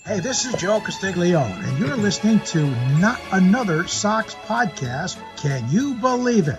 Hey, this is Joe Castiglione, and you're listening to Not Another Sox Podcast. Can you believe it?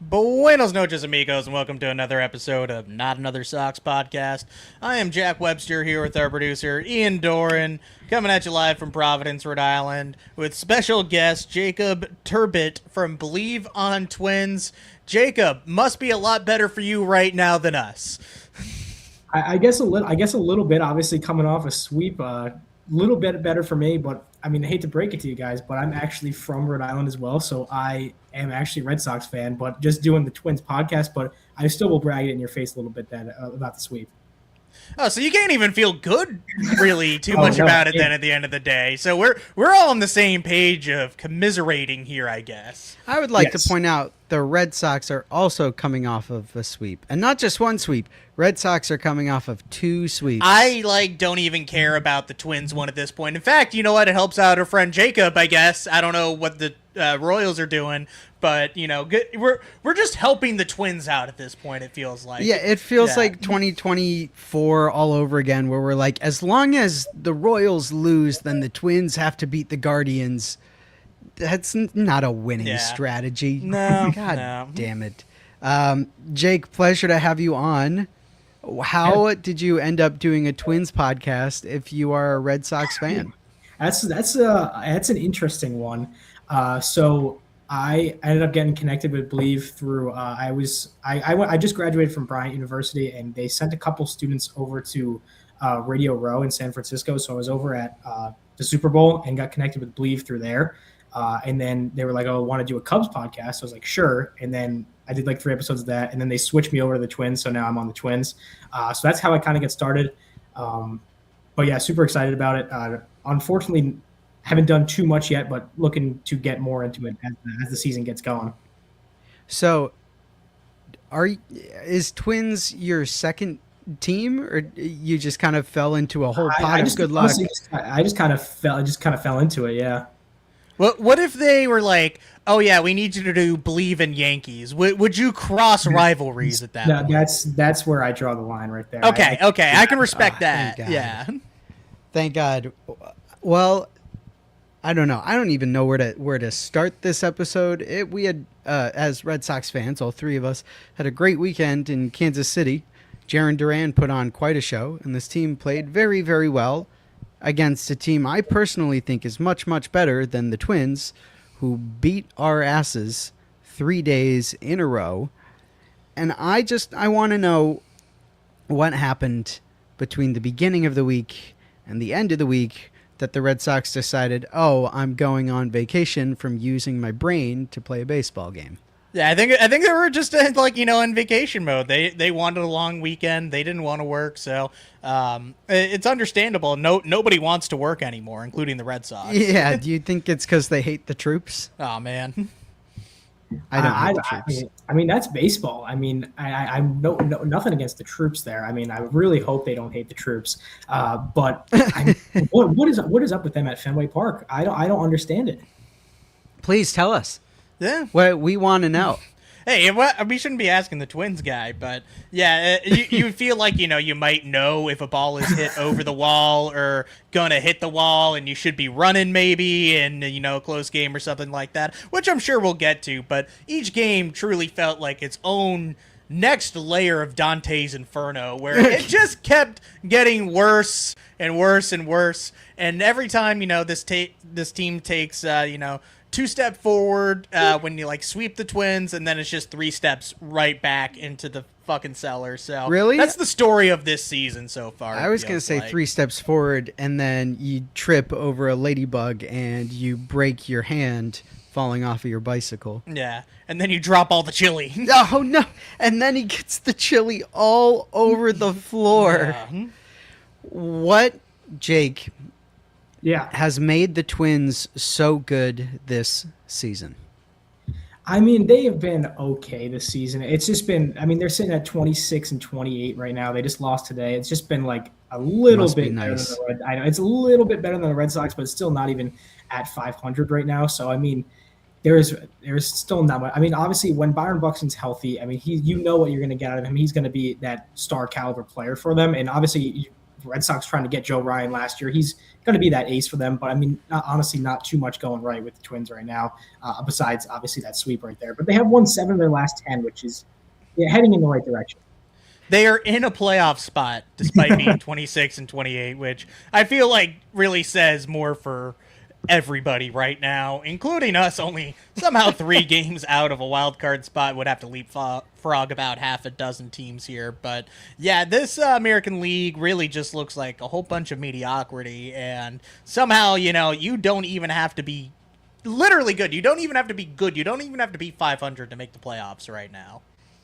Buenos noches, amigos, and welcome to another episode of Not Another Sox Podcast. I am Jack Webster here with our producer, Ian Doran, coming at you live from Providence, Rhode Island, with special guest Jacob Turbot from Bleav In Twins. Jacob, must be a lot better for you right now than us. I guess a little bit. Obviously, coming off a sweep, little bit better for me. But I mean, I hate to break it to you guys, but I'm actually from Rhode Island as well, so I am actually a Red Sox fan. But just doing the Twins podcast, but I still will brag it in your face a little bit about the sweep. Oh, so you can't even feel good, really, too much about it then at the end of the day. So we're all on the same page of commiserating here, I guess. I would like to point out the Red Sox are also coming off of a sweep. And not just one sweep. Red Sox are coming off of 2 sweeps. I, don't even care about the Twins one at this point. In fact, you know what? It helps out our friend Jacob, I guess. I don't know what the Royals are doing, but, we're just helping the Twins out at this point, it feels like. Yeah, it feels like 2024 all over again, where we're like, as long as the Royals lose, then the Twins have to beat the Guardians. That's not a winning strategy. No. God damn it. Jake, pleasure to have you on. How did you end up doing a Twins podcast if you are a Red Sox fan? That's an interesting one. So I ended up getting connected with Bleav through I just graduated from Bryant University, and they sent a couple students over to Radio Row in San Francisco. So I was over at the Super Bowl and got connected with Bleav through there. And then they were like, "Oh, I want to do a Cubs podcast." So I was like, "Sure." And then I did like 3 episodes of that, and then they switched me over to the Twins. So now I'm on the Twins. So that's how I kind of get started. But yeah, super excited about it. Unfortunately, haven't done too much yet, but looking to get more into it as the season gets going. So, is Twins your second team, or you just kind of fell into a whole pot of good luck? I just kind of fell into it. Yeah. What if they were like, "Oh yeah, we need you to do Bleav in Yankees"? Would you cross rivalries at that point? That's where I draw the line right there. Okay, I can respect that. Yeah. Thank God. Well, I don't know. I don't even know where to start this episode. We had, as Red Sox fans, all 3 of us had a great weekend in Kansas City. Jarren Duran put on quite a show, and this team played very, very well against a team I personally think is much, much better than the Twins, who beat our asses 3 days in a row. And I want to know what happened between the beginning of the week and the end of the week that the Red Sox decided, "Oh, I'm going on vacation from using my brain to play a baseball game." Yeah, I think they were just in vacation mode. They wanted a long weekend. They didn't want to work, so it's understandable. Nobody wants to work anymore, including the Red Sox. Yeah, do you think it's because they hate the troops? Oh man, I don't hate the troops. I mean that's baseball. I mean, I'm nothing against the troops there. I mean, I really hope they don't hate the troops. But what is up with them at Fenway Park? I don't understand it. Please tell us. Yeah. Well, we want to know. Hey, we shouldn't be asking the Twins guy, but yeah, you feel like, you might know if a ball is hit over the wall or gonna hit the wall, and you should be running maybe in, a close game or something like that, which I'm sure we'll get to, but each game truly felt like its own next layer of Dante's Inferno, where it just kept getting worse and worse and worse, and every time, this team takes, 2 step forward when you sweep the Twins, and then it's just 3 steps right back into the fucking cellar. So really, that's the story of this season so far. I was gonna say 3 steps forward, and then you trip over a ladybug and you break your hand falling off of your bicycle. Yeah, and then you drop all the chili. Oh no! And then he gets the chili all over the floor. Yeah. What, Jake? Yeah, has made the Twins so good this season? I mean, they have been okay this season. It's just been, I mean, they're sitting at 26 and 28 right now. They just lost today. It's just been like a little Must be bit better nice. than the Red. I know it's a little bit better than the Red Sox, but it's still not even at 500 right now. So I mean, there's still not much. I mean, obviously, when Byron Buxton's healthy, I mean, you know what you're going to get out of him. He's going to be that star caliber player for them. And obviously, Red Sox trying to get Joe Ryan last year. He's going to be that ace for them. But I mean, honestly, not too much going right with the Twins right now. Besides, obviously, that sweep right there. But they have won 7 of their last 10, which is heading in the right direction. They are in a playoff spot despite being 26 and 28, which I feel like really says more for everybody right now, including us. Only somehow 3 games out of a wild card spot. Would have to leapfrog about half a dozen teams here. But yeah, this American League really just looks like a whole bunch of mediocrity, and somehow, you don't even have to be literally good. You don't even have to be good. You don't even have to be 500 to make the playoffs right now.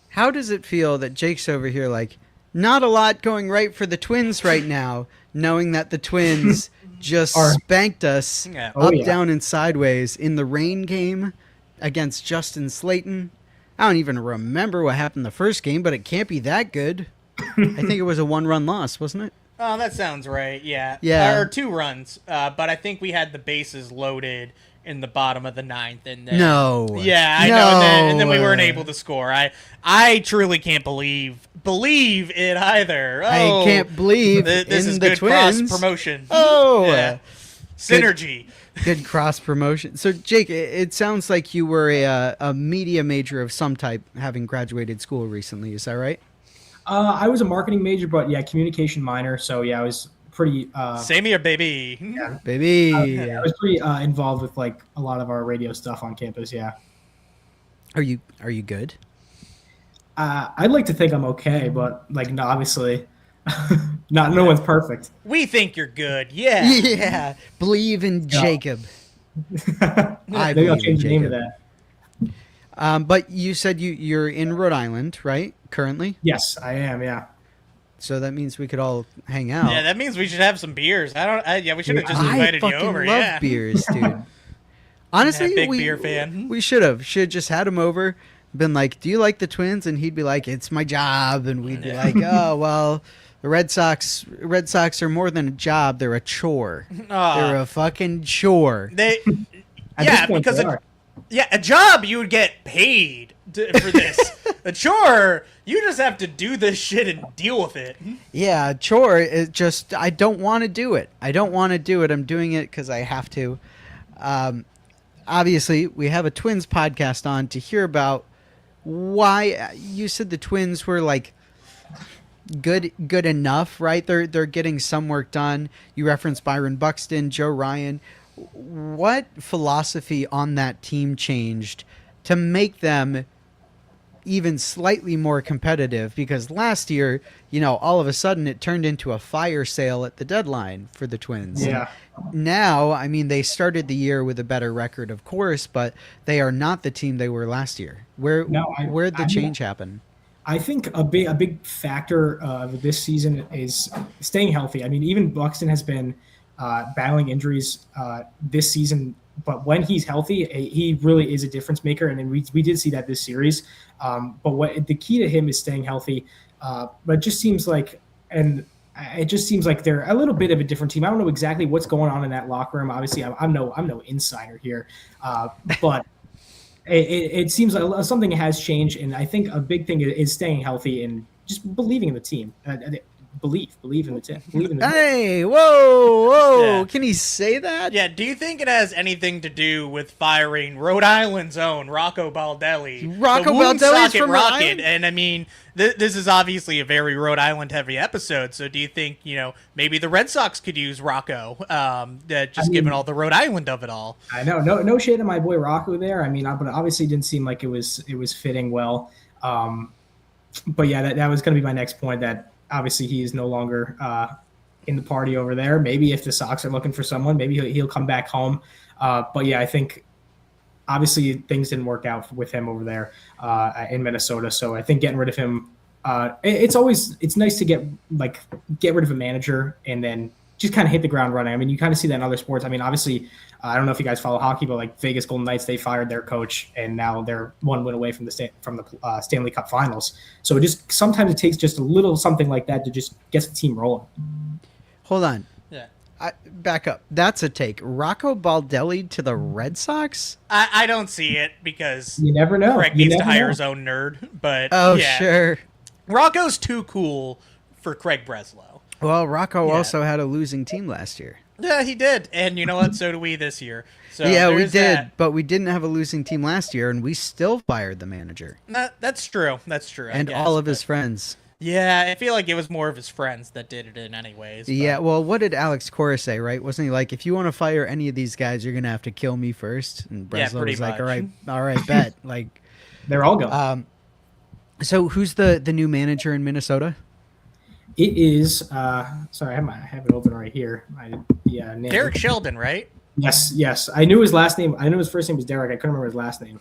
How does it feel that Jake's over here like, not a lot going right for the Twins right now, knowing that the Twins just spanked us up, down, and sideways in the rain game against Justin Slayton? I don't even remember what happened the first game, but it can't be that good. I think it was a 1-run loss, wasn't it? Oh, that sounds right. Yeah. Or 2 runs. But I think we had the bases loaded in the bottom of the 9th, and then yeah, I know, and then we weren't able to score. I truly can't believe it either. I can't believe this in is the good Twins. cross promotion. Yeah. Synergy. Good cross promotion. So Jake, it sounds like you were a media major of some type, having graduated school recently. Is that right? I was a marketing major, but yeah, communication minor. So yeah, I was pretty same here, baby. Yeah. Baby. I was pretty involved with like a lot of our radio stuff on campus. Yeah. Are you good? I'd like to think I'm okay, but like, no, obviously, no one's perfect. We think you're good. Yeah. Yeah. Bleav in Jacob. Maybe I'll change the name of that. But you said you're in Rhode Island, right? Currently? Yes, I am. Yeah. So that means we could all hang out. Yeah, that means we should have some beers. We should have just invited you over. I fucking love beers, dude. Honestly, big beer fan. We should have just had him over, been like, "Do you like the Twins?" And he'd be like, "It's my job," and we'd be like, "Oh well, the Red Sox are more than a job; they're a chore. They're a fucking chore." Because a job you would get paid for this. A chore, you just have to do this shit and deal with it. Yeah, a chore is just, I don't want to do it. I'm doing it because I have to. Obviously, we have a Twins podcast on to hear about why you said the Twins were like good enough, right? They're getting some work done. You referenced Byron Buxton, Joe Ryan. What philosophy on that team changed to make them even slightly more competitive? Because last year, all of a sudden it turned into a fire sale at the deadline for the Twins. Yeah. And now, I mean, they started the year with a better record, of course, but they are not the team they were last year. Where'd the change happen? I think a big factor of this season is staying healthy. I mean, even Buxton has been battling injuries this season, but when he's healthy, he really is a difference maker, and we did see that this series. But what the key to him is staying healthy. But it just seems like they're a little bit of a different team. I don't know exactly what's going on in that locker room. Obviously, I'm no insider here, but it seems like something has changed, and I think a big thing is staying healthy and just believing in the team. Believe in the team. Hey, whoa! Yeah. Can he say that? Yeah. Do you think it has anything to do with firing Rhode Island's own Rocco Baldelli? Rocco Baldelli's from Rhode Island? And I mean, this is obviously a very Rhode Island heavy episode. So do you think maybe the Red Sox could use Rocco? Given all the Rhode Island of it all. I know, no shade to my boy Rocco there. I mean, but it obviously didn't seem like it was fitting well. But yeah, that was going to be my next point. That obviously he is no longer in the party over there. Maybe if the Sox are looking for someone, maybe he'll come back home. But yeah, I think obviously things didn't work out with him over there in Minnesota. So I think getting rid of him, it's nice to get rid of a manager and then just kind of hit the ground running. I mean, you kind of see that in other sports. I mean, obviously, I don't know if you guys follow hockey, but like Vegas Golden Knights, they fired their coach, and now they're 1 win away from the Stanley Cup Finals. So sometimes it takes just a little something like that to just get the team rolling. Hold on. Yeah. Back up. That's a take. Rocco Baldelli to the Red Sox? I don't see it because you never know. Craig needs to hire his own nerd. But sure. Rocco's too cool for Craig Breslow. Well, Rocco also had a losing team last year. Yeah, he did. And you know what? So do we this year. So yeah, we did. That. But we didn't have a losing team last year, and we still fired the manager. That's true. That's true. And all of his friends. Yeah, I feel like it was more of his friends that did it in anyways. But. Yeah, well, what did Alex Cora say, right? Wasn't he like, if you want to fire any of these guys, you're going to have to kill me first? And Breslow was like, all right, bet. Like, they're all going. So who's the new manager in Minnesota? It is, sorry, I have it open right here. Derek Sheldon, right? Yes. I knew his last name. I knew his first name was Derek. I couldn't remember his last name.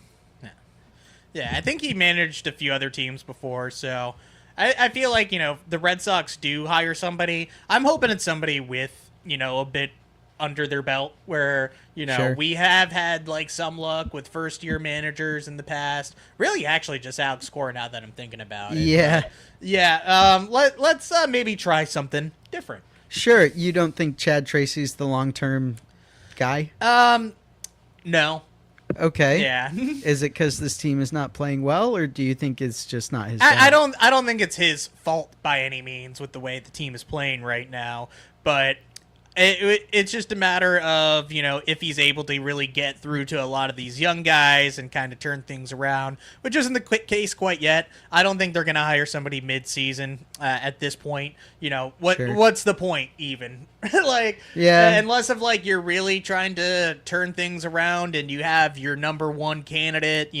Yeah, I think he managed a few other teams before, so I feel like, the Red Sox do hire somebody. I'm hoping it's somebody with, a bit under their belt where, Sure. we have had, some luck with first-year managers in the past. Really, actually, just Alex Cora now that I'm thinking about it. Yeah. But, yeah, let's maybe try something different. Sure. You don't think Chad Tracy's the long-term guy? No. Okay. Yeah. Is it because this team is not playing well, or do you think it's just not his? I don't think it's his fault by any means with the way the team is playing right now, but it's just a matter of if he's able to really get through to a lot of these young guys and kind of turn things around, which isn't the case quite yet. I don't think they're going to hire somebody mid-season at this point. What's the point even? Unless you're really trying to turn things around and you have your number one candidate,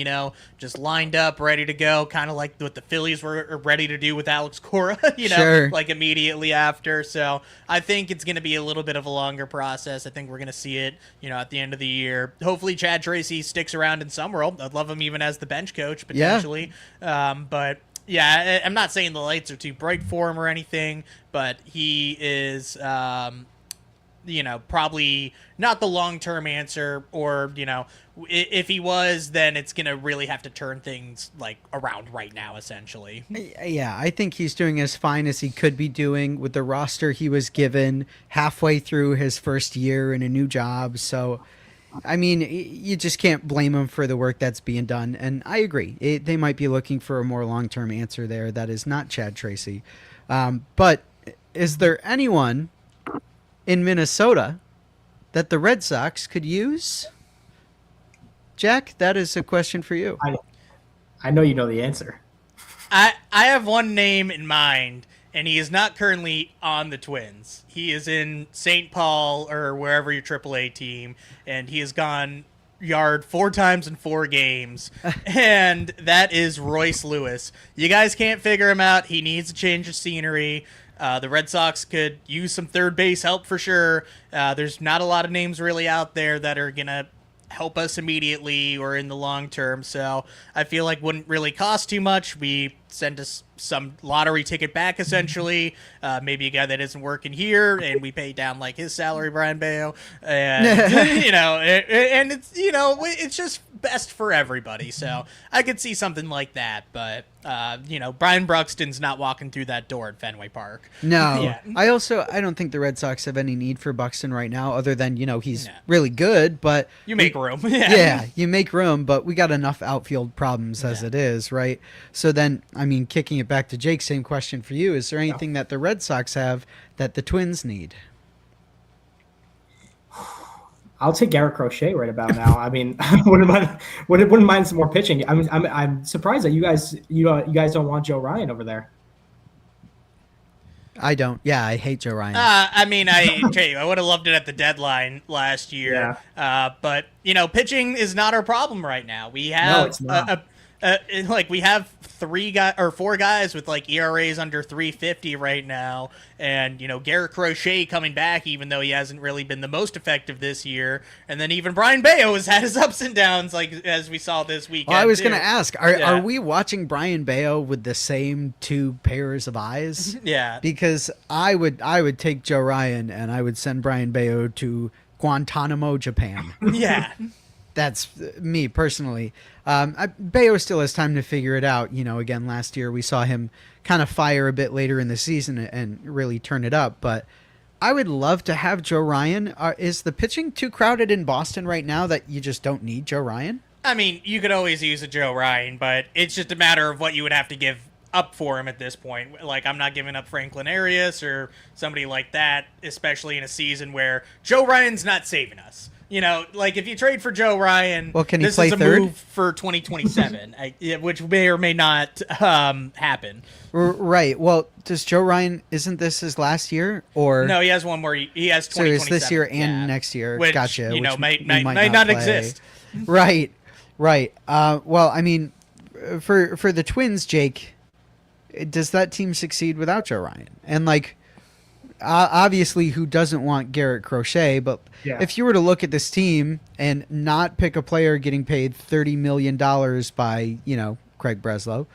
just lined up, ready to go, kind of like what the Phillies were ready to do with Alex Cora, Sure. Immediately after. So I think it's going to be a little bit of a longer process. I think we're going to see it, at the end of the year. Hopefully Chad Tracy sticks around in some role. I'd love him even as the bench coach potentially. Yeah. But yeah, I'm not saying the lights are too bright for him or anything, but he is, probably not the long-term answer, or, if he was, then it's going to really have to turn things around right now, essentially. Yeah, I think he's doing as fine as he could be doing with the roster he was given halfway through his first year in a new job. So, I mean, you just can't blame him for the work that's being done. And I agree. They might be looking for a more long-term answer there that is not Chad Tracy. But is there anyone in Minnesota that the Red Sox could use? Jack, that is a question for you. I know you know the answer. I have one name in mind, and he is not currently on the Twins. He is in St. Paul or wherever your AAA team, and he has gone yard 4 times in 4 games, and that is Royce Lewis. You guys can't figure him out. He needs a change of scenery. The Red Sox could use some third base help for sure. There's not a lot of names really out there that are going to help us immediately or in the long term, so I feel like wouldn't really cost too much. We send us some lottery ticket back, essentially. Maybe a guy that isn't working here, and we pay down his salary, Brian Bayo, and and it's it's just best for everybody. So I could see something like that, but Brian Bruxton's not walking through that door at Fenway Park. No, Yeah. I don't think the Red Sox have any need for Buxton right now, other than he's really good, but You make room. Yeah, you make room, but we got enough outfield problems as it is, right? So then, I mean, kicking it back to Jake, same question for you. Is there anything that the Red Sox have that the Twins need? I'll take Garrett Crochet right about now. I mean, wouldn't mind some more pitching. I'm surprised that you guys don't want Joe Ryan over there. I don't. Yeah, I hate Joe Ryan. I would have loved it at the deadline last year. Yeah. But pitching is not our problem right now. We have No, it's not. we have four guys with like ERAs under 350 right now, and Garrett Crochet coming back, even though he hasn't really been the most effective this year, and then even Brian Bayo has had his ups and downs, like as we saw this weekend. Well, I was going to ask, are we watching Brian Bayo with the same two pairs of eyes? Yeah, because I would take Joe Ryan and I would send Brian Bayo to Guantanamo, Japan. Yeah. That's me personally. Bayo still has time to figure it out. Again, last year we saw him kind of fire a bit later in the season and really turn it up. But I would love to have Joe Ryan. Is the pitching too crowded in Boston right now that you just don't need Joe Ryan? I mean, you could always use a Joe Ryan, but it's just a matter of what you would have to give up for him at this point. Like, I'm not giving up Franklin Arias or somebody like that, especially in a season where Joe Ryan's not saving us. Like if you trade for Joe Ryan, well, can he this play is a third? move for 2027, which may or may not happen. Right. Well, does Joe Ryan, isn't this his last year? Or no, he has one more. He has 2027. So it's this year and next year. Which, gotcha. Which might not exist. Right. Well, I mean, for the Twins, Jake, does that team succeed without Joe Ryan? And like, obviously, who doesn't want Garrett Crochet? But if you were to look at this team and not pick a player getting paid $30 million by, Craig Breslow,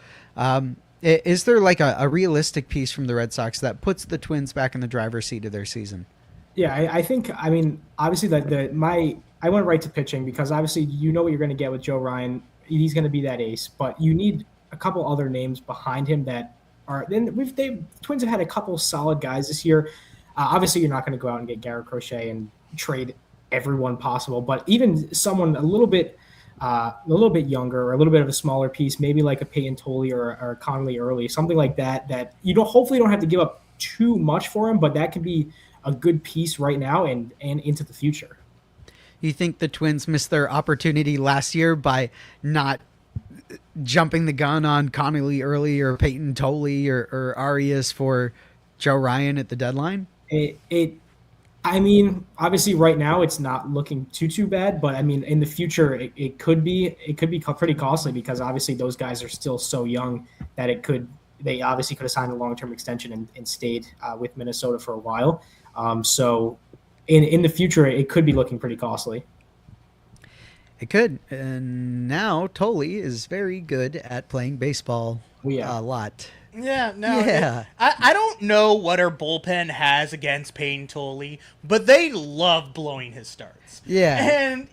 is there like a realistic piece from the Red Sox that puts the Twins back in the driver's seat of their season? Yeah, I think, obviously, I went right to pitching because obviously what you're going to get with Joe Ryan. He's going to be that ace, but you need a couple other names behind him that Twins have had a couple solid guys this year. Obviously, you're not going to go out and get Garrett Crochet and trade everyone possible, but even someone a little bit younger or a little bit of a smaller piece, maybe like a Peyton Tolley or Conley Early, something like that. That hopefully don't have to give up too much for him, but that could be a good piece right now and into the future. You think the Twins missed their opportunity last year by not jumping the gun on Connolly Early or Peyton Tolley or Arias for Joe Ryan at the deadline? Obviously right now it's not looking too bad, but in the future it could be pretty costly because obviously those guys are still so young that they obviously could have signed a long-term extension and stayed with Minnesota for a while. So in the future it could be looking pretty costly. It could. And now Tolley is very good at playing baseball a lot. Yeah, no. Yeah. I don't know what our bullpen has against Peyton Tolley, but they love blowing his starts. Yeah. And,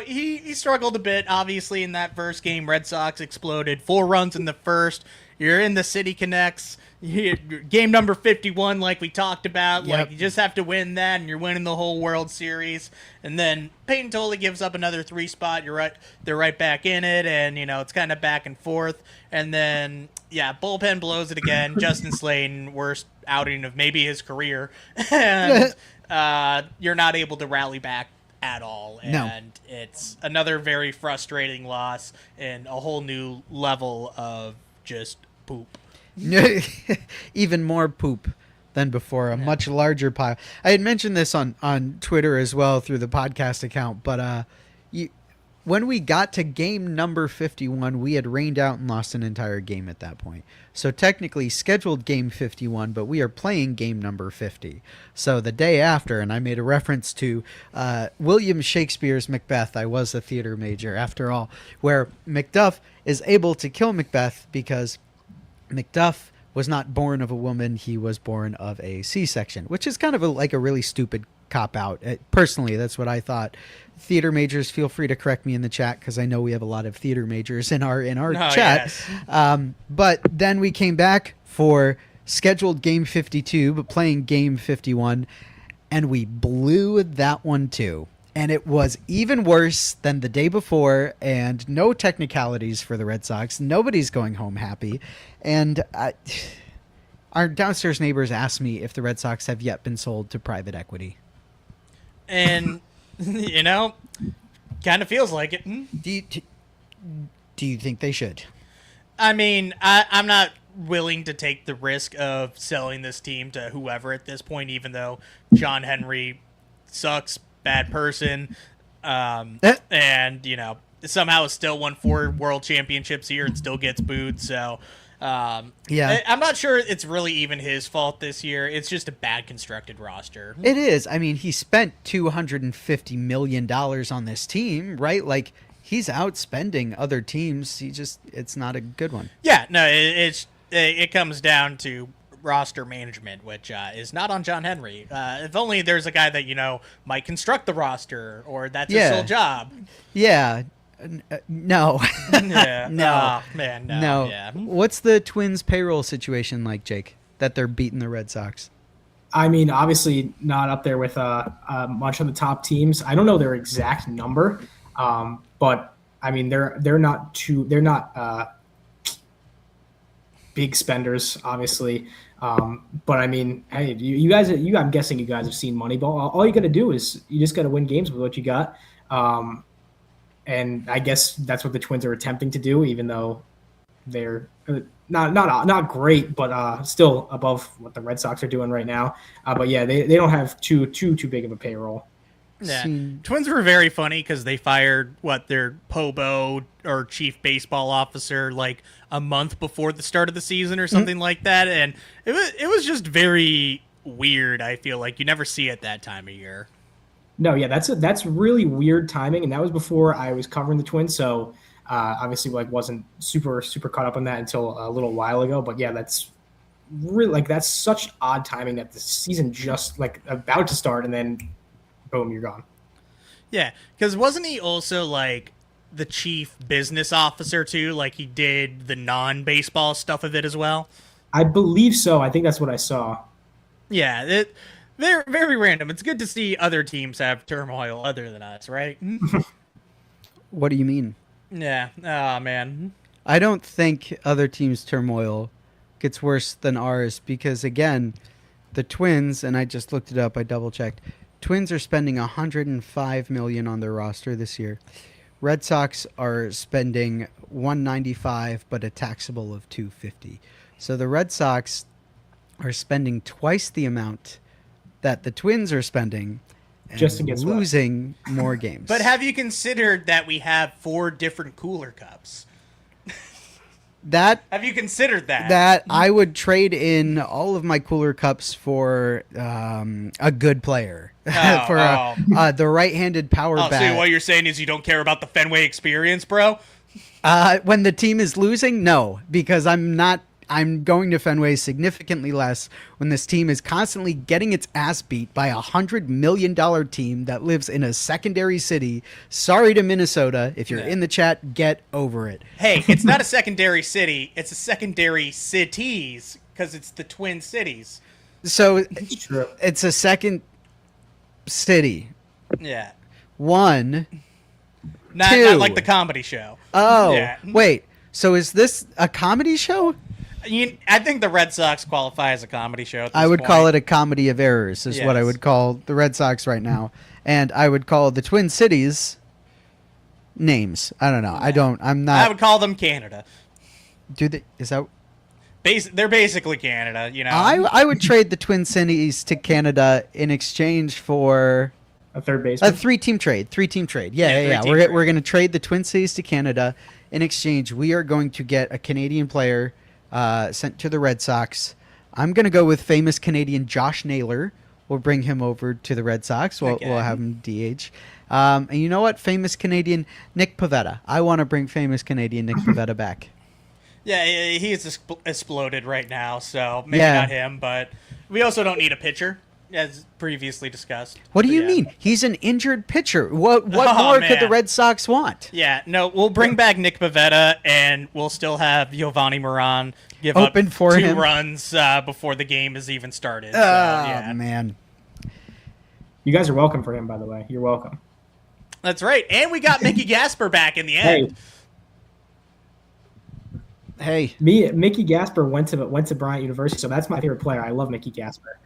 he struggled a bit, obviously, in that first game. Red Sox exploded. 4 runs in the first. You're in the City Connects. Game number 51, like we talked about. Yep. Like, you just have to win that, and you're winning the whole World Series. And then Peyton Tolley gives up another 3 spot. They're right back in it, and, it's kind of back and forth. And then, bullpen blows it again. Justin Slayton, worst outing of maybe his career. And you're not able to rally back at all. And it's another very frustrating loss and a whole new level of just poop. Even more poop than before, a much larger pile. I had mentioned this on Twitter as well through the podcast account, but when we got to game number 51, we had rained out and lost an entire game at that point. So technically scheduled game 51, but we are playing game number 50. So the day after, and I made a reference to William Shakespeare's Macbeth. I was a theater major after all, where Macduff is able to kill Macbeth because Macduff was not born of a woman. He was born of a C-section, which is kind of like a really stupid cop-out. Personally, that's what I thought. Theater majors, feel free to correct me in the chat because I know we have a lot of theater majors in our chat. Yes. But then we came back for scheduled game 52, but playing game 51, and we blew that one too. And it was even worse than the day before, and no technicalities for the Red Sox. Nobody's going home happy. And our downstairs neighbors asked me if the Red Sox have yet been sold to private equity. And, kind of feels like it. Do you think they should? I'm not willing to take the risk of selling this team to whoever at this point, even though John Henry sucks, bad person, and somehow still won 4 world championships here and still gets booed. So I'm not sure it's really even his fault this year. It's just a bad constructed roster. It is. I mean, he spent $250 million on this team, right? Like, he's outspending other teams. It's not a good one. Yeah, no, it comes down to roster management, which is not on John Henry. If only there's a guy that, might construct the roster, or that's his sole job. Yeah. No. Yeah. No. Oh, man, no. Yeah. What's the Twins payroll situation like, Jake, that they're beating the Red Sox? I mean, obviously not up there with much of the top teams. I don't know their exact number, but I mean they're not big spenders, obviously. But I mean, hey, you guys, I'm guessing you guys have seen Moneyball. All you got to do is you just got to win games with what you got. And I guess that's what the Twins are attempting to do, even though they're not great, but still above what the Red Sox are doing right now. But yeah, they don't have too big of a payroll. Yeah, Twins were very funny because they fired their POBO or chief baseball officer like a month before the start of the season or something like that, and it was just very weird. I feel like you never see it that time of year. No, yeah, that's really weird timing, and that was before I was covering the Twins, so obviously wasn't super caught up on that until a little while ago. But yeah, that's really that's such odd timing that the season just about to start, and then boom, you're gone. Yeah, because wasn't he also the chief business officer too? Like he did the non-baseball stuff of it as well. I believe so. I think that's what I saw. Yeah, they're very random. It's good to see other teams have turmoil other than us, right? What do you mean? Yeah. Oh, man. I don't think other teams' turmoil gets worse than ours because, again, the Twins, and I just looked it up, I double-checked, Twins are spending $105 million on their roster this year. Red Sox are spending $195, but a taxable of $250. So the Red Sox are spending twice the amount that the Twins are spending and just against losing more games. But have you considered that we have 4 different cooler cups? Have you considered that? That I would trade in all of my cooler cups for a good player. The right-handed power bat. So what you're saying is you don't care about the Fenway experience, bro? When the team is losing, no, because I'm going to Fenway significantly less when this team is constantly getting its ass beat by $100 million team that lives in a secondary city. Sorry to Minnesota. If you're in the chat, get over it. Hey, it's not a secondary city. It's a secondary cities because it's the Twin Cities. So it's a second city. Yeah. One. Not like the comedy show. Oh, yeah. Wait. So is this a comedy show? I think the Red Sox qualify as a comedy show. At this I would point. call it a comedy of errors, is what I would call the Red Sox right now, and I would call the Twin Cities names. I don't know. I'm not. I would call them Canada. Is that? They're basically Canada. I would trade the Twin Cities to Canada in exchange for a third baseman. A three-team trade. Yeah. We're going to trade the Twin Cities to Canada. In exchange, we are going to get a Canadian player sent to the Red Sox. I'm going to go with famous Canadian Josh Naylor. We'll bring him over to the Red Sox. We'll have him DH. And you know what? Famous Canadian Nick Pivetta. I want to bring famous Canadian Nick Pivetta back. Yeah, he's exploded right now, so maybe not him, but we also don't need a pitcher, as previously discussed. What do you mean? He's an injured pitcher. What more could the Red Sox want? Yeah, no, we'll bring back Nick Pivetta, and we'll still have Giovanni Moran give up 2 runs before the game is even started. Man. You guys are welcome for him, by the way. You're welcome. That's right. And we got Mickey Gasper back in the end. Hey. Mickey Gasper went to Bryant University, so that's my favorite player. I love Mickey Gasper.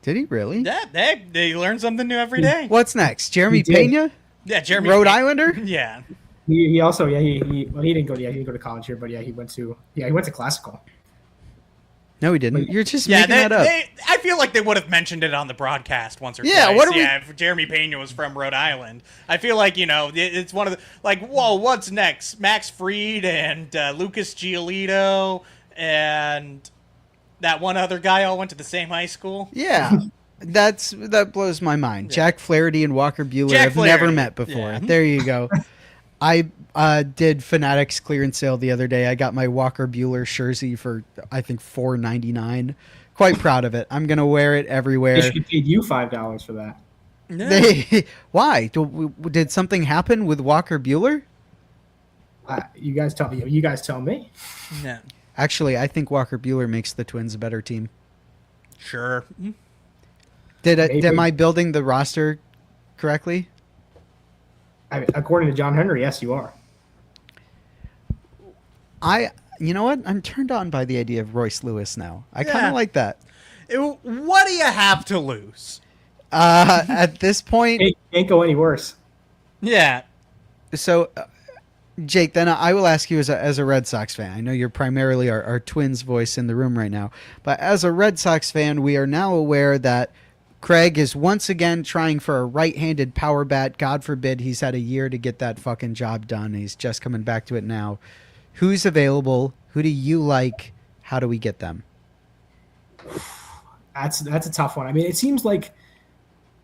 Did he really? Yeah, they learn something new every day. What's next? Jeremy Pena? Yeah, Jeremy Rhode Islander? Yeah. He also he didn't go to college here, but he went to classical. No, he didn't. You're just Yeah, making that up. I feel like they would have mentioned it on the broadcast once or Yeah, twice. what are we- If Jeremy Pena was from Rhode Island. I feel like, it's one of the, like, whoa, what's next? Max Fried and Lucas Giolito and that one other guy all went to the same high school. Yeah. That blows my mind. Yeah. Jack Flaherty and Walker Buehler Jack have never Flaherty. met before. Yeah. There you go. I did Fanatics clearance sale the other day. I got my Walker Buehler jersey for I think $4.99. Quite proud of it. I'm gonna wear it everywhere. They should have paid you $5 for that. Yeah. Why? Did something happen with Walker Buehler? You guys tell me. You guys tell me. Yeah. Actually, I think Walker Buehler makes the Twins a better team. Sure. Maybe. Am I building the roster correctly? I mean, according to John Henry, yes, you are. You know what? I'm turned on by the idea of Royce Lewis now. I kind Yeah. of like that. What do you have to lose? At this point, It can't go any worse. Yeah. so Jake, then I will ask you as a Red Sox fan. I know you're primarily our Twins voice in the room right now, but as a Red Sox fan, we are now aware that Craig is once again trying for a right-handed power bat. God forbid he's had a year to get that fucking job done. He's just coming back to it now. Who's available? Who do you like? How do we get them? That's a tough one. I mean, it seems like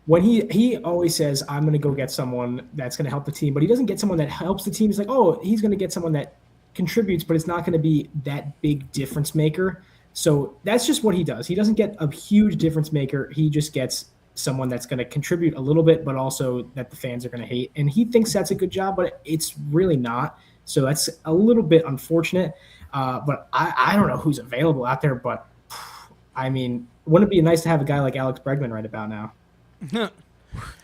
when he always says, I'm going to go get someone that's going to help the team, but he doesn't get someone that helps the team. He's like, oh, he's going to get someone that contributes, but it's not going to be that big difference maker. So that's just what he does. He doesn't get a huge difference maker. He just gets someone that's going to contribute a little bit, but also that the fans are going to hate. And he thinks that's a good job, but it's really not. So that's a little bit unfortunate. But I don't know who's available out there, but I mean, wouldn't it be nice to have a guy like Alex Bregman right about now?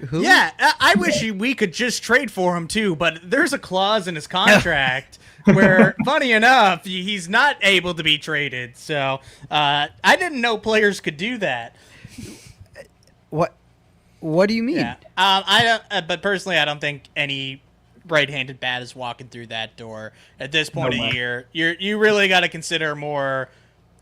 Who? Yeah, I wish we could just trade for him too, but there's a clause in his contract where, funny enough, he's not able to be traded. So I didn't know players could do that. What do you mean? Yeah, but personally, I don't think any right-handed bat is walking through that door at this point No of way. year. You really got to consider more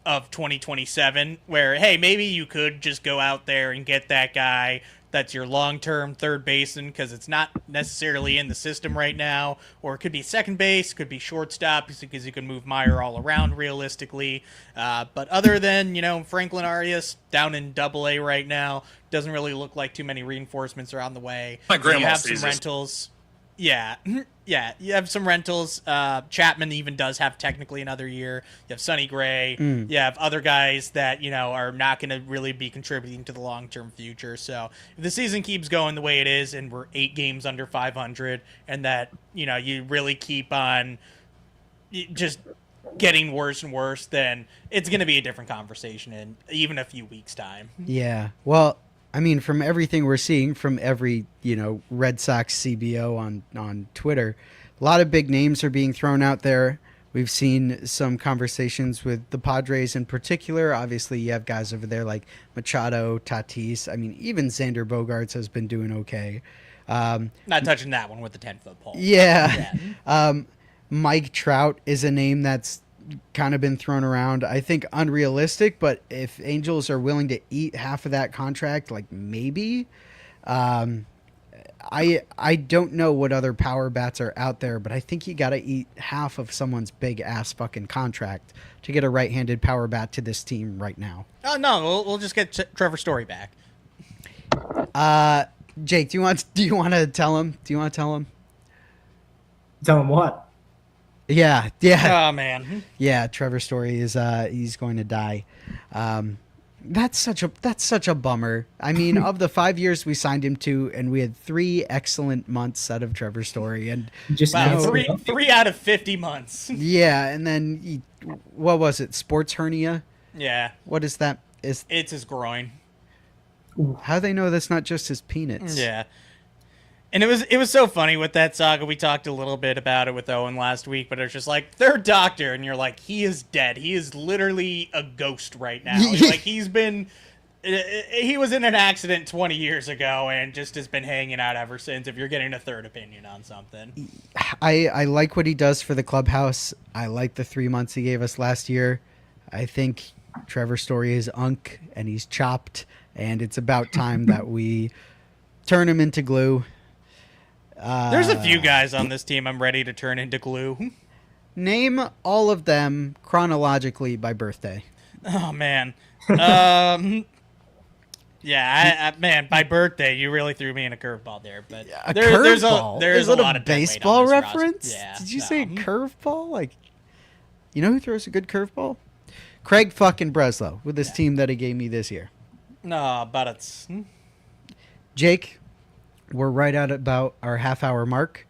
of 2027, where hey, maybe you could just go out there and get that guy that's your long-term third baseman because it's not necessarily in the system right now, or it could be second base, could be shortstop because you can move Meyer all around realistically. But other than Franklin Arias down in Double-A right now, doesn't really look like too many reinforcements are on the way. My grandma You have sees some this. rentals. Yeah, you have some rentals. Chapman even does have technically another year. You have Sonny Gray. You have other guys that, are not going to really be contributing to the long-term future. So if the season keeps going the way it is and we're 8 games under 500 and that, you really keep on just getting worse and worse, then it's going to be a different conversation in even a few weeks' time. Yeah. Well, I mean, from everything we're seeing from every, Red Sox CBO on Twitter, a lot of big names are being thrown out there. We've seen some conversations with the Padres in particular. Obviously, you have guys over there like Machado, Tatis. I mean, even Xander Bogaerts has been doing okay. Not touching that one with the 10-foot pole. Yeah. Mike Trout is a name that's kind of been thrown around. I think unrealistic, but if Angels are willing to eat half of that contract, like maybe. I don't know what other power bats are out there, but I think you got to eat half of someone's big ass fucking contract to get a right-handed power bat to this team right now. Oh no, we'll just get Trevor Story back. Jake, do you want to tell him? Do you want to tell him? Tell him what? Yeah. Oh man. Yeah, Trevor Story is he's going to die. That's such a bummer. I mean, of the 5 years we signed him to, and we had 3 excellent months out of Trevor Story, and Just Wow, cancel it. three out of 50 months. yeah, and then what was it? Sports hernia? Yeah, What is that? Is it's his groin. how they know that's not just his peanuts? Yeah. And it was so funny with that saga. We talked a little bit about it with Owen last week, but it's just like their doctor, and you're like, he is dead. He is literally a ghost right now. Like he was in an accident 20 years ago and just has been hanging out ever since. If you're getting a third opinion on something, I like what he does for the clubhouse. I like the 3 months he gave us last year. I think Trevor Story is unk, and he's chopped, and it's about time that we turn him into glue. There's a few guys on this team I'm ready to turn into glue. Name all of them chronologically by birthday. Oh, man. Yeah, man, by birthday, you really threw me in a curveball there. But there's a lot of baseball reference. Yeah, Did you say curveball? Like, you know who throws a good curveball? Craig fucking Breslow with this team that he gave me this year. No, but it's Jake, we're right at about our half-hour mark.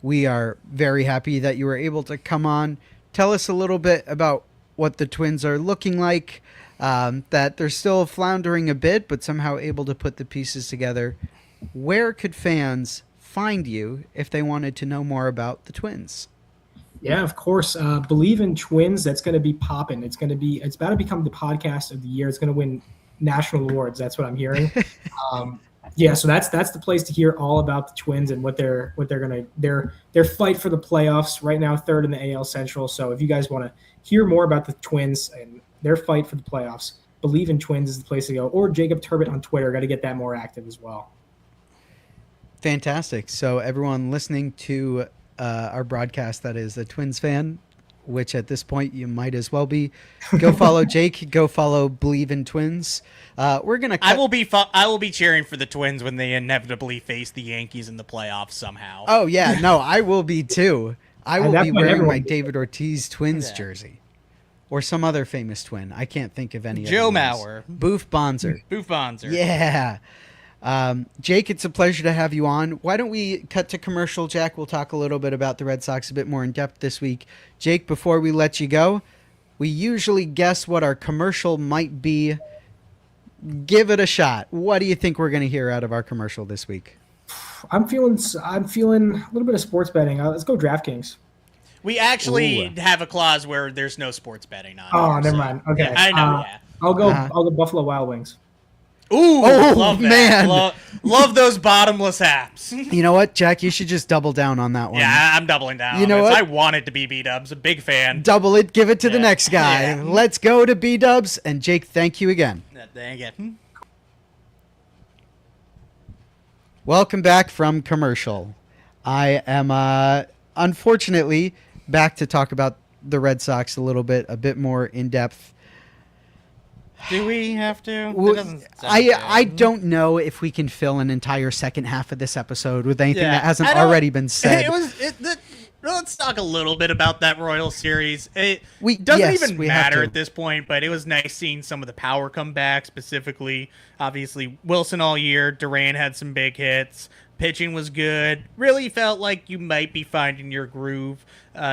We are very happy that you were able to come on. Tell us a little bit about what the Twins are looking like. That they're still floundering a bit, but somehow able to put the pieces together. Where could fans find you if they wanted to know more about the Twins? Yeah, of course. Bleav In Twins. That's going to be popping. It's about to become the podcast of the year. It's going to win national awards. That's what I'm hearing. Yeah, so that's the place to hear all about the Twins and what they're gonna their fight for the playoffs right now, third in the AL Central. So if you guys want to hear more about the Twins and their fight for the playoffs, Bleav In Twins is the place to go. Or Jacob Turbot on Twitter. Got to get that more active as well. Fantastic. So everyone listening to our broadcast that is a Twins fan, which at this point you might as well be, go follow Jake. Go follow Bleav In Twins. We're gonna. I will be cheering for the Twins when they inevitably face the Yankees in the playoffs somehow. Oh yeah, no, I will be too. I will be wearing my everyone... David Ortiz Twins jersey, or some other famous twin. I can't think of any. Joe Mauer, Boof Bonser. Boof Bonser. Yeah. Jake, it's a pleasure to have you on. Why don't we cut to commercial, Jack? We'll talk a little bit about the Red Sox a bit more in depth this week. Jake, before we let you go, we usually guess what our commercial might be. Give it a shot. What do you think we're going to hear out of our commercial this week? I'm feeling a little bit of sports betting. Let's go DraftKings. We actually have a clause where there's no sports betting on. Oh, never mind. Okay, yeah, I know. Yeah, I'll go Buffalo Wild Wings. Ooh, love that. Man. Love those bottomless apps. You know what, Jack? You should just double down on that one. Yeah, I'm doubling down. You know what? I want it to be B-dubs. A big fan. Double it. Give it to the next guy. Yeah. Let's go to B-dubs. And Jake, thank you again. Dang it. Welcome back from commercial. I am unfortunately back to talk about the Red Sox a bit more in depth. Do we have to? I don't know if we can fill an entire second half of this episode with anything that hasn't already been said. Let's talk a little bit about that Royal Series. It doesn't even matter at this point, but it was nice seeing some of the power come back, specifically, obviously, Wilson all year. Duran had some big hits. Pitching was good. Really felt like you might be finding your groove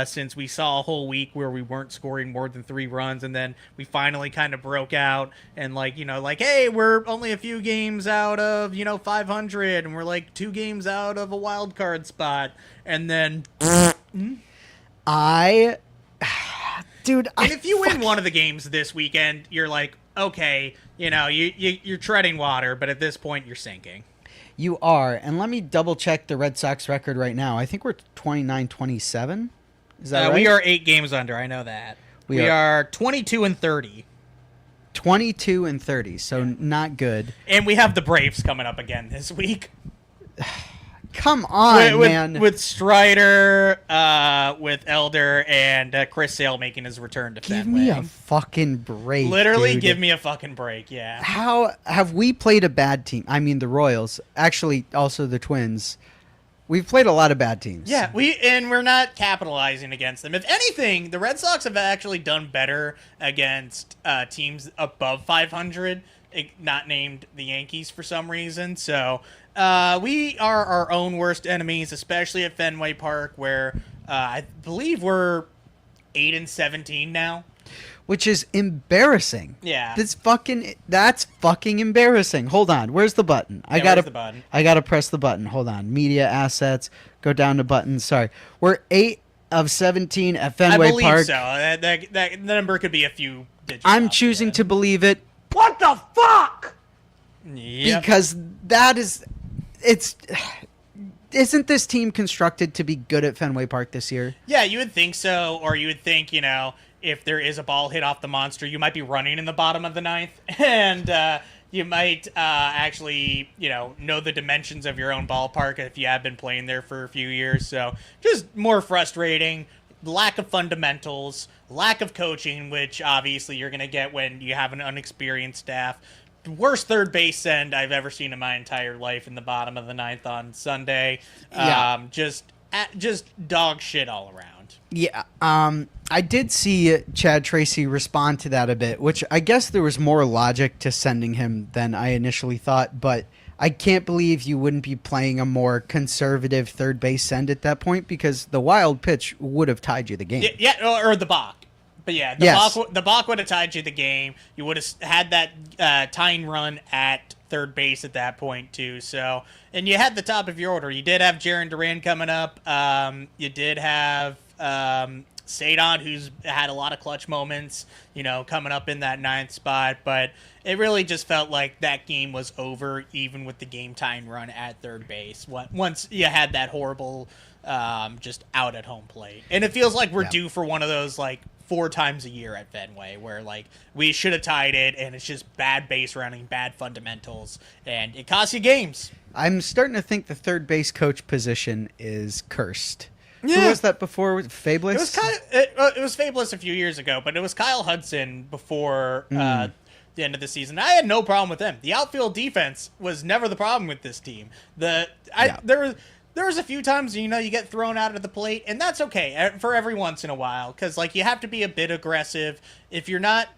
since we saw a whole week where we weren't scoring more than 3 runs, and then we finally kind of broke out and hey, we're only a few games out of 500, and we're like 2 games out of a wild card spot, and then if you win one of the games this weekend, you're like, okay, you're treading water, but at this point you're sinking. You are, and let me double check the Red Sox record right now. I think we're 29-27. Is that right? We are 8 games under. I know that. We are 22-30. 22-30, so not good. And we have the Braves coming up again this week. Come on, man. With Strider, with Elder, and Chris Sale making his return to Fenway. Give me a fucking break. Literally, dude. give me a fucking break, yeah. How have we played a bad team? I mean, the Royals. Actually, also the Twins. We've played a lot of bad teams. Yeah, we're not capitalizing against them. If anything, the Red Sox have actually done better against teams above 500, not named the Yankees for some reason. So we are our own worst enemies, especially at Fenway Park, where I believe we're 8-17 now. Which is embarrassing. Yeah. That's fucking embarrassing. Hold on. Where's the button? Yeah, where's the button? I gotta press the button. Hold on. Media assets. Go down to buttons. Sorry. We're 8 of 17 at Fenway Park. I believe so. That number could be a few digits. I'm choosing to believe it. What the fuck? Yep. Because isn't this team constructed to be good at Fenway Park this year? Yeah, you would think so, or you would think, if there is a ball hit off the monster, you might be running in the bottom of the ninth, and you might actually, know the dimensions of your own ballpark if you have been playing there for a few years. So just more frustrating, lack of fundamentals, lack of coaching, which obviously you're going to get when you have an unexperienced staff. Worst third base send I've ever seen in my entire life in the bottom of the ninth on Sunday. Yeah. Just dog shit all around. Yeah. I did see Chad Tracy respond to that a bit, which I guess there was more logic to sending him than I initially thought, but I can't believe you wouldn't be playing a more conservative third base send at that point, because the wild pitch would have tied you the game. Yeah, or the balk. But yeah, the balk would have tied you the game. You would have had that tying run at third base at that point too. So, and you had the top of your order. You did have Jarren Duran coming up. You did have Sadon, who's had a lot of clutch moments, coming up in that ninth spot. But it really just felt like that game was over, even with the game tying run at third base. Once you had that horrible just out at home plate, and it feels like we're due for one of those 4 times a year at Fenway, where we should have tied it, and it's just bad base running, bad fundamentals, and it costs you games. I'm starting to think the third base coach position is cursed. Yeah. Who was that before? Fabulous? It was Fabulous a few years ago, but it was Kyle Hudson before the end of the season. I had no problem with him. The outfield defense was never the problem with this team. There was a few times, you get thrown out of the plate, and that's okay for every once in a while, because you have to be a bit aggressive. If you're not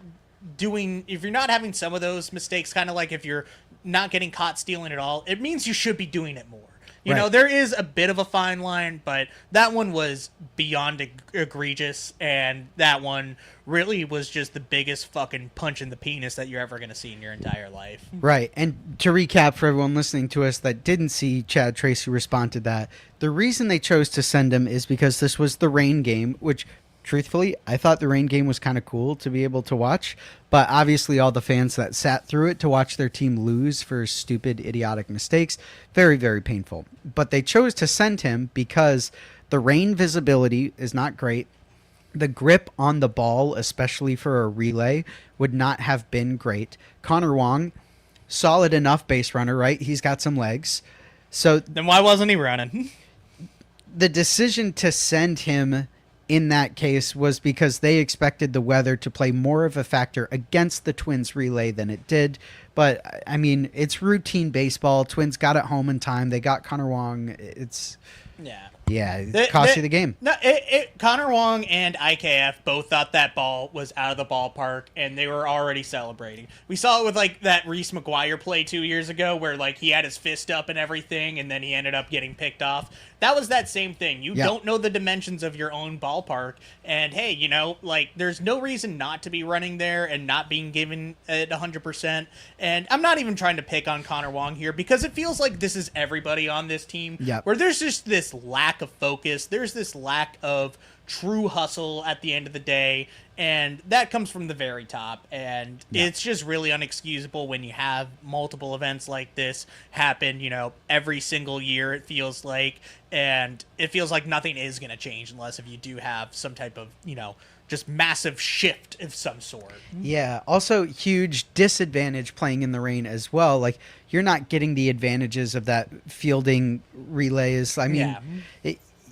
having some of those mistakes, kind of like if you're not getting caught stealing at all, it means you should be doing it more. There is a bit of a fine line, but that one was beyond egregious, and that one really was just the biggest fucking punch in the penis that you're ever going to see in your entire life. Right. And to recap for everyone listening to us that didn't see Chad Tracy respond to that, the reason they chose to send him is because this was the rain game, which truthfully, I thought the rain game was kind of cool to be able to watch, but obviously all the fans that sat through it to watch their team lose for stupid, idiotic mistakes, very, very painful. But they chose to send him because the rain visibility is not great. The grip on the ball, especially for a relay, would not have been great. Connor Wong, solid enough base runner, right? He's got some legs. So then why wasn't he running? The decision to send him in that case was because they expected the weather to play more of a factor against the Twins relay than it did. But, I mean, it's routine baseball. Twins got it home in time. They got Connor Wong. It cost you the game. No, Connor Wong and IKF both thought that ball was out of the ballpark, and they were already celebrating. We saw it with that Reese McGuire play 2 years ago, where he had his fist up and everything, and then he ended up getting picked off. That was that same thing. You don't know the dimensions of your own ballpark, and hey, there's no reason not to be running there and not being given it 100%. And I'm not even trying to pick on Connor Wong here, because it feels like this is everybody on this team, where there's just this lack of focus. There's this lack of true hustle at the end of the day, and that comes from the very top, and it's just really unexcusable when you have multiple events like this happen, every single year, it feels like, and it feels like nothing is going to change unless if you do have some type of, just massive shift of some sort. Yeah. Also, huge disadvantage playing in the rain as well. You're not getting the advantages of that fielding relays. I mean,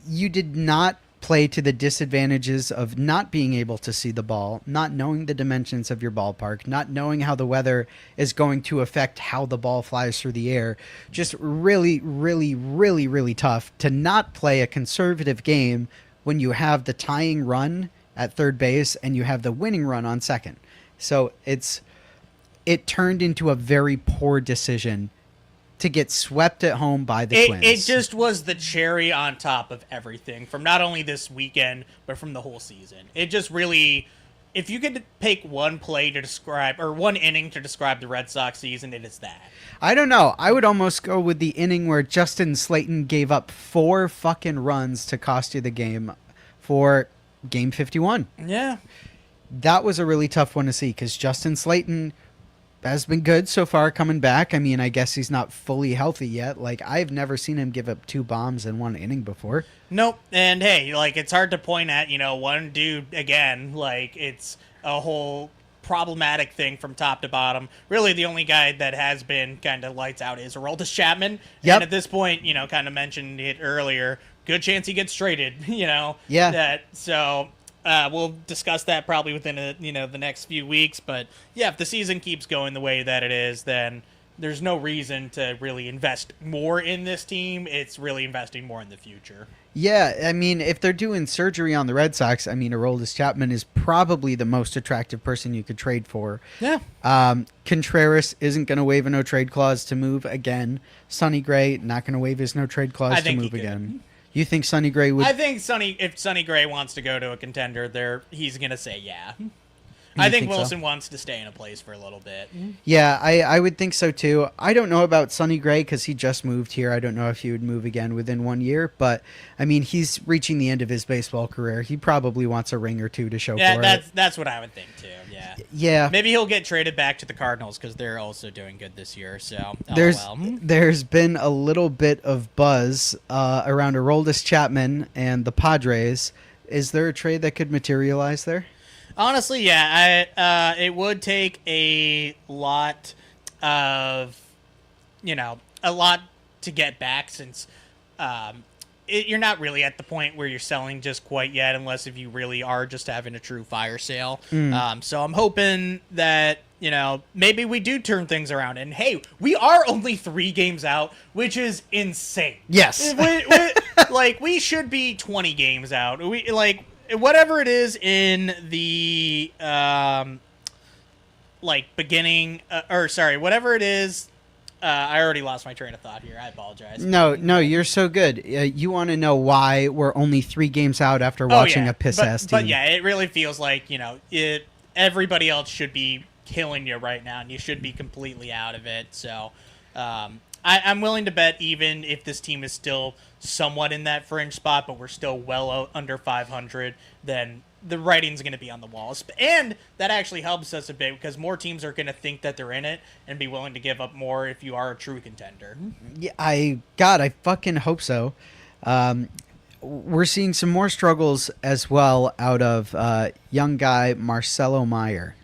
you did not play to the disadvantages of not being able to see the ball, not knowing the dimensions of your ballpark, not knowing how the weather is going to affect how the ball flies through the air. Just really, really, really, really tough to not play a conservative game when you have the tying run at third base and you have the winning run on second. So it turned into a very poor decision to get swept at home by the Twins. It just was the cherry on top of everything from not only this weekend, but from the whole season. It just really, if you could pick one play to describe, or one inning to describe the Red Sox season, it is that. I don't know. I would almost go with the inning where Justin Slayton gave up 4 fucking runs to cost you the game for Game 51. Yeah. That was a really tough one to see because Justin Slayton has been good so far coming back. I mean, I guess he's not fully healthy yet. Like, I've never seen him give up 2 bombs in 1 inning before. Nope. And hey, like, it's hard to point at, one dude again. Like, it's a whole problematic thing from top to bottom. Really, the only guy that has been kind of lights out is Aroldis Chapman. Yep. And at this point, kind of mentioned it earlier, good chance he gets traded, Yeah. So we'll discuss that probably within the next few weeks. But yeah, if the season keeps going the way that it is, then there's no reason to really invest more in this team. It's really investing more in the future. Yeah, I mean, if they're doing surgery on the Red Sox, I mean, Aroldis Chapman is probably the most attractive person you could trade for. Yeah. Contreras isn't going to waive a no-trade clause to move again. Sonny Gray, not going to waive his no-trade clause to move again. You think Sonny Gray would... I think if Sonny Gray wants to go to a contender, he's going to say yeah. I think Wilson wants to stay in a place for a little bit. Yeah, I would think so too. I don't know about Sonny Gray because he just moved here. I don't know if he would move again within 1 year, but I mean, he's reaching the end of his baseball career. He probably wants a ring or two to show for it. That's what I would think too. Yeah. Yeah. Maybe he'll get traded back to the Cardinals because they're also doing good this year. So there's been a little bit of buzz around Aroldis Chapman and the Padres. Is there a trade that could materialize there? Honestly, yeah, it would take a lot of, a lot to get back since you're not really at the point where you're selling just quite yet, unless if you really are just having a true fire sale. So I'm hoping that, maybe we do turn things around. And hey, we are only 3 games out, which is insane. Yes. We should be 20 games out. Whatever it is in the beginning, whatever it is, I already lost my train of thought here. I apologize. No, you're so good. You want to know why we're only 3 games out after watching a piss-ass team. But yeah, it really feels like, everybody else should be killing you right now, and you should be completely out of it. So I'm willing to bet even if this team is still somewhat in that fringe spot, but we're still well under 500, then the writing's going to be on the walls. And that actually helps us a bit because more teams are going to think that they're in it and be willing to give up more if you are a true contender. Yeah, I fucking hope so. We're seeing some more struggles as well out of young guy Marcelo Meyer.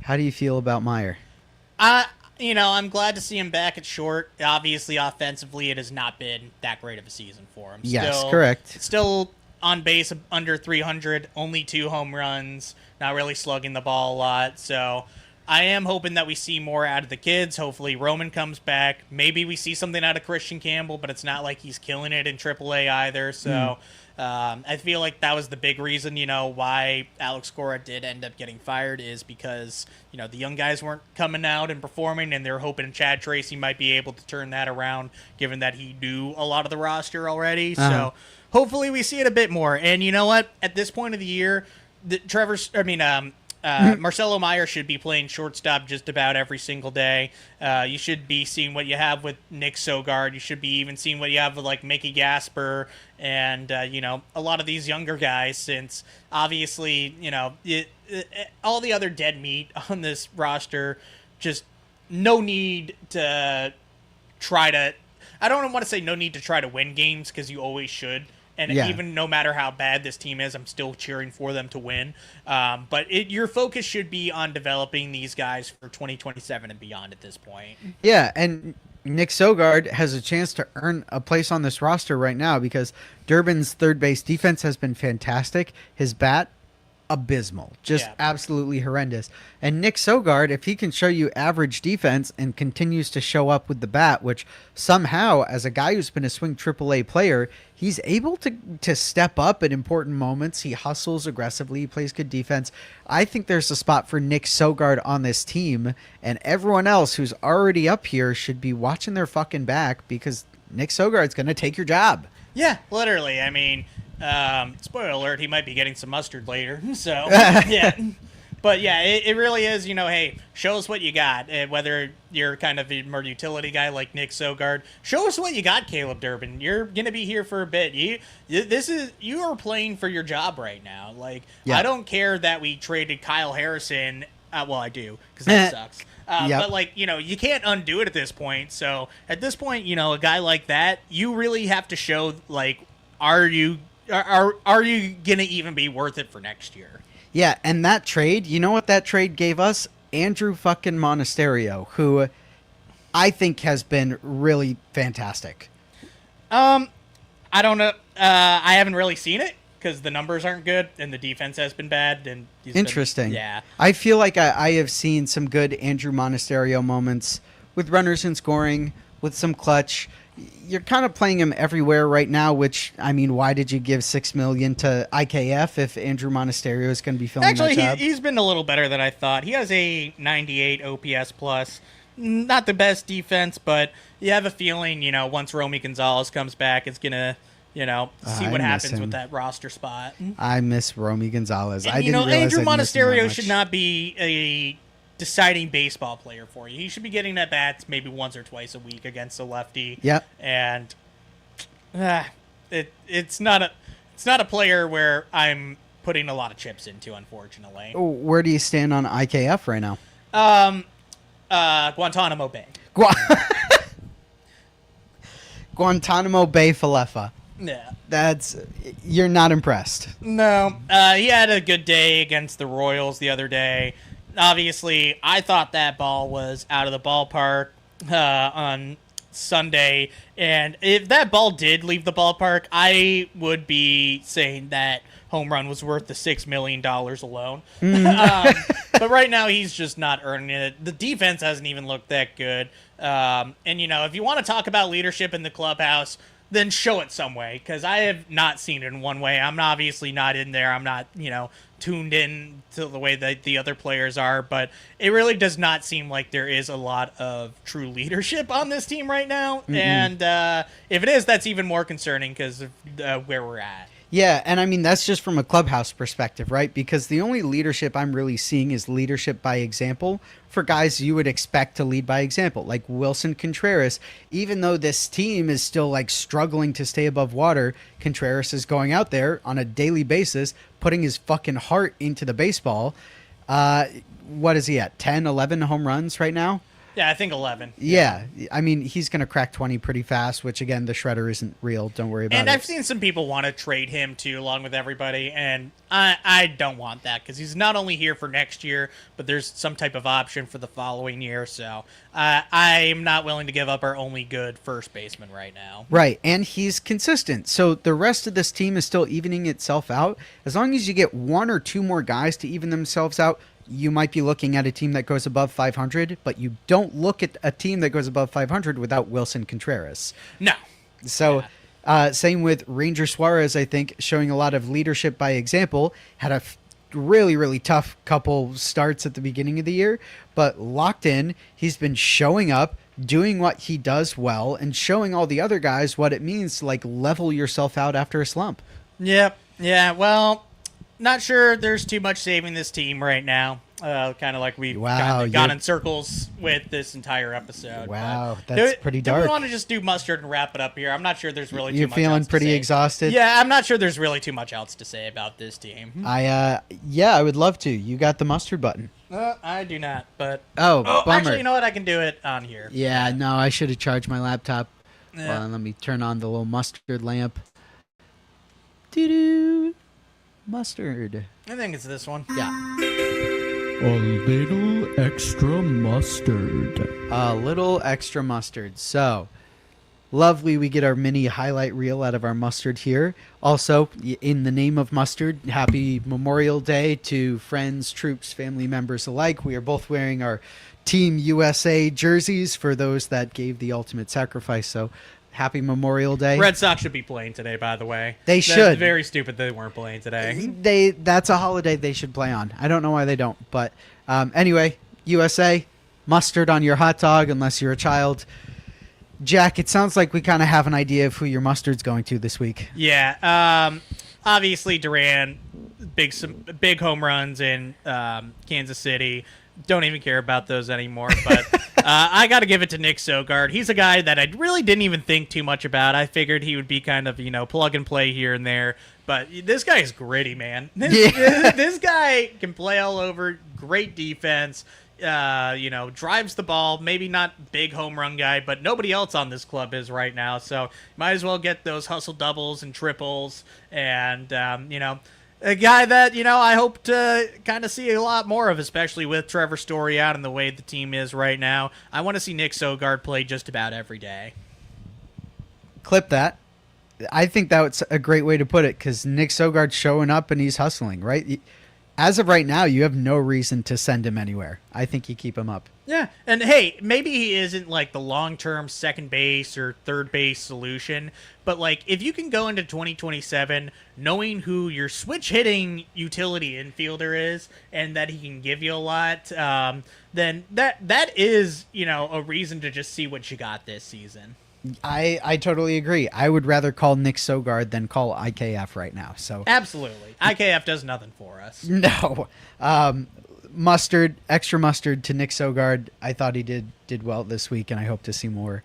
How do you feel about Meyer? I'm glad to see him back at short. Obviously, offensively, it has not been that great of a season for him. Yes, correct. Still on base under 300, only 2 home runs, not really slugging the ball a lot. So I am hoping that we see more out of the kids. Hopefully Roman comes back. Maybe we see something out of Christian Campbell, but it's not like he's killing it in AAA either. So I feel like that was the big reason, why Alex Cora did end up getting fired is because, the young guys weren't coming out and performing, and they're hoping Chad Tracy might be able to turn that around, given that he knew a lot of the roster already. So hopefully we see it a bit more. And you know what? At this point of the year, Marcelo Meyer should be playing shortstop just about every single day. You should be seeing what you have with Nick Sogard. You should be even seeing what you have with Mickey Gasper and a lot of these younger guys. Since obviously all the other dead meat on this roster, just no need to try to. I don't want to say no need to try to win games because you always should. And even no matter how bad this team is, I'm still cheering for them to win. But your focus should be on developing these guys for 2027 and beyond at this point. Yeah, and Nick Sogard has a chance to earn a place on this roster right now because Durbin's third base defense has been fantastic. His bat, abysmal, just absolutely horrendous. And Nick Sogard, if he can show you average defense and continues to show up with the bat, which somehow, as a guy who's been a swing AAA player, he's able to step up at important moments. He hustles aggressively. He plays good defense. I think there's a spot for Nick Sogard on this team, and everyone else who's already up here should be watching their fucking back because Nick Sogard's going to take your job. Yeah, literally. I mean, spoiler alert, he might be getting some mustard later. So, yeah. But yeah, it really is, hey, show us what you got. Whether you're kind of a more utility guy like Nick Sogard, show us what you got, Caleb Durbin. You're going to be here for a bit. You are playing for your job right now. I don't care that we traded Kyle Harrison Well, I do, because that sucks. Yep. But, like, you know, you can't undo it at this point. So at this point, you know, a guy like that, you really have to show, like, are you gonna even be worth it for next year? Yeah, and that trade, you know what that trade gave us? Andrew fucking Monasterio, who I think has been really fantastic. I don't know. I haven't really seen it because the numbers aren't good and the defense has been bad. And Interesting. Yeah. I feel like I have seen some good Andrew Monasterio moments with runners in scoring, with some clutch. You're kind of playing him everywhere right now, which, I mean, why did you give $6 million to IKF if Andrew Monasterio is going to be filling that job? He's been a little better than I thought. He has a 98 OPS plus. Not the best defense, but you have a feeling, you know, once Romy Gonzalez comes back, it's going to, you know, see what happens with that roster spot. I miss Romy Gonzalez. And, I didn't realize Andrew I'd missed him that Monasterio much. should not be a deciding baseball player for you. He should be getting at bats maybe once or twice a week against a lefty. Yep. And it's not a player where I'm putting a lot of chips into, unfortunately. Where do you stand on IKF right now? Guantanamo Bay. Guantanamo Bay Falefa. Yeah. You're not impressed. No. He had a good day against the Royals the other day. Obviously, I thought that ball was out of the ballpark on Sunday. And if that ball did leave the ballpark, I would be saying that home run was worth the $6 million alone. But right now, he's just not earning it. The defense hasn't even looked that good. And, you know, if you want to talk about leadership in the clubhouse, then show it some way, because I have not seen it in one way. I'm obviously not in there. I'm not, you know, tuned in to the way that the other players are, but it really does not seem like there is a lot of true leadership on this team right now. Mm-hmm. And if it is, that's even more concerning because of where we're at. Yeah, and I mean, that's just from a clubhouse perspective, right? Because the only leadership I'm really seeing is leadership by example for guys you would expect to lead by example, like Wilson Contreras. Even though this team is still like struggling to stay above water, Contreras is going out there on a daily basis, putting his fucking heart into the baseball. What is he at? 10, 11 home runs right now? Yeah, I think 11. Yeah. I mean, he's going to crack 20 pretty fast, which, again, the shredder isn't real. Don't worry about it. And I've seen some people want to trade him, too, along with everybody, and I don't want that because he's not only here for next year, but there's some type of option for the following year, so I'm not willing to give up our only good first baseman right now. Right, and he's consistent. So the rest of this team is still evening itself out. As long as you get one or two more guys to even themselves out, you might be looking at a team that goes above 500, but you don't look at a team that goes above 500 without Wilson Contreras. No. So, same with Ranger Suarez, I think, showing a lot of leadership by example. Had a really, really tough couple starts at the beginning of the year, but locked in. He's been showing up, doing what he does well, and showing all the other guys what it means to, like, level yourself out after a slump. Yep. Yeah, well, not sure there's too much saving this team right now. Kind of like we've gone in circles with this entire episode. Wow, that's pretty dark. Do we want to just do mustard and wrap it up here? I'm not sure there's really too much else to say. You're feeling pretty exhausted? Yeah, I'm not sure there's really too much else to say about this team. I would love to. You got the mustard button. I do not, but... Oh, bummer. Actually, you know what? I can do it on here. Yeah, no, I should have charged my laptop. Yeah. Well, let me turn on the little mustard lamp. Doo-doo. Mustard. I think it's this one. Yeah. A little extra mustard. A little extra mustard. So, lovely, we get our mini highlight reel out of our mustard here. Also, in the name of mustard, happy Memorial Day to friends, troops, family members alike. We are both wearing our Team USA jerseys for those that gave the ultimate sacrifice. So, happy Memorial Day. Red Sox should be playing today, by the way. They should. That's very stupid they weren't playing today. That's a holiday they should play on. I don't know why they don't. But anyway, USA, mustard on your hot dog unless you're a child. Jack, it sounds like we kind of have an idea of who your mustard's going to this week. Yeah. Obviously, Duran, big home runs in Kansas City. Don't even care about those anymore. But I got to give it to Nick Sogard. He's a guy that I really didn't even think too much about. I figured he would be kind of, plug and play here and there. But this guy is gritty, man. This guy can play all over. Great defense. Drives the ball. Maybe not big home run guy, but nobody else on this club is right now. So might as well get those hustle doubles and triples. And, a guy that, I hope to kind of see a lot more of, especially with Trevor Story out and the way the team is right now. I want to see Nick Sogard play just about every day. Clip that. I think that's a great way to put it, because Nick Sogard's showing up and he's hustling, right? As of right now, you have no reason to send him anywhere. I think you keep him up. Yeah, and hey, maybe he isn't like the long-term second base or third base solution, but like if you can go into 2027 knowing who your switch-hitting utility infielder is and that he can give you a lot, then that is, a reason to just see what you got this season. I totally agree. I would rather call Nick Sogard than call IKF right now. So absolutely, IKF does nothing for us. No, extra mustard to Nick Sogard. I thought he did well this week, and I hope to see more.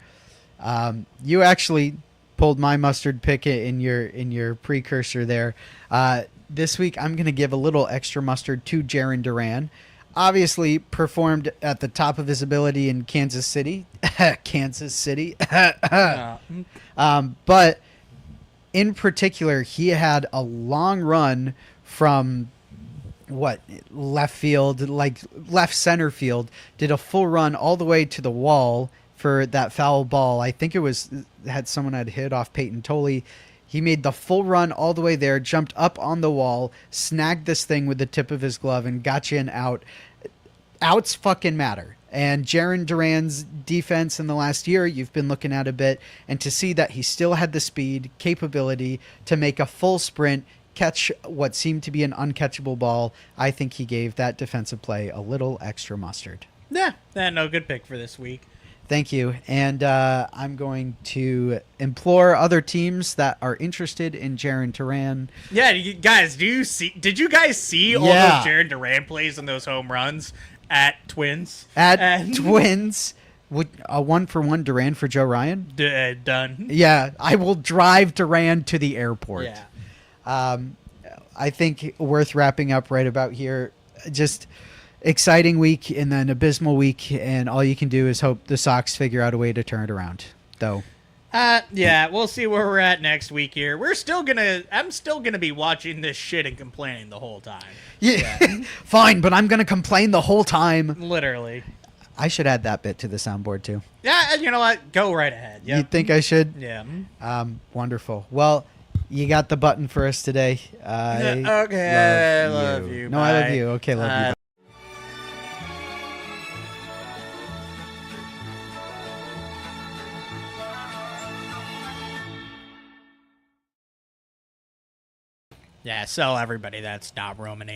You actually pulled my mustard pick in your precursor there. This week, I'm going to give a little extra mustard to Jarren Duran. Obviously performed at the top of his ability in Kansas City. But in particular, he had a long run from left field, like left center field, did a full run all the way to the wall for that foul ball. I think someone had hit off Peyton Tolley. He made the full run all the way there, jumped up on the wall, snagged this thing with the tip of his glove, and got you an out. Outs fucking matter. And Jarren Duran's defense in the last year, you've been looking at a bit, and to see that he still had the speed, capability to make a full sprint, catch what seemed to be an uncatchable ball, I think he gave that defensive play a little extra mustard. Yeah, no, good pick for this week. Thank you. And I'm going to implore other teams that are interested in Jarren Duran. Yeah, guys, did you guys see all those Jarren Duran plays and those home runs at Twins? Twins. Would a 1-for-1 Duran for Joe Ryan? Done. Yeah, I will drive Duran to the airport. Yeah. I think worth wrapping up right about here. Just exciting week and then abysmal week, and all you can do is hope the Sox figure out a way to turn it around. Though. Yeah, we'll see where we're at next week here. I'm still gonna be watching this shit and complaining the whole time. Yeah. Fine, but I'm gonna complain the whole time. Literally. I should add that bit to the soundboard too. Yeah, you know what? Go right ahead. Yep. You think I should? Yeah. Wonderful. Well, you got the button for us today. Okay, I love you. No, bye. I love you. Okay, love you. Yeah, sell everybody that's not Roman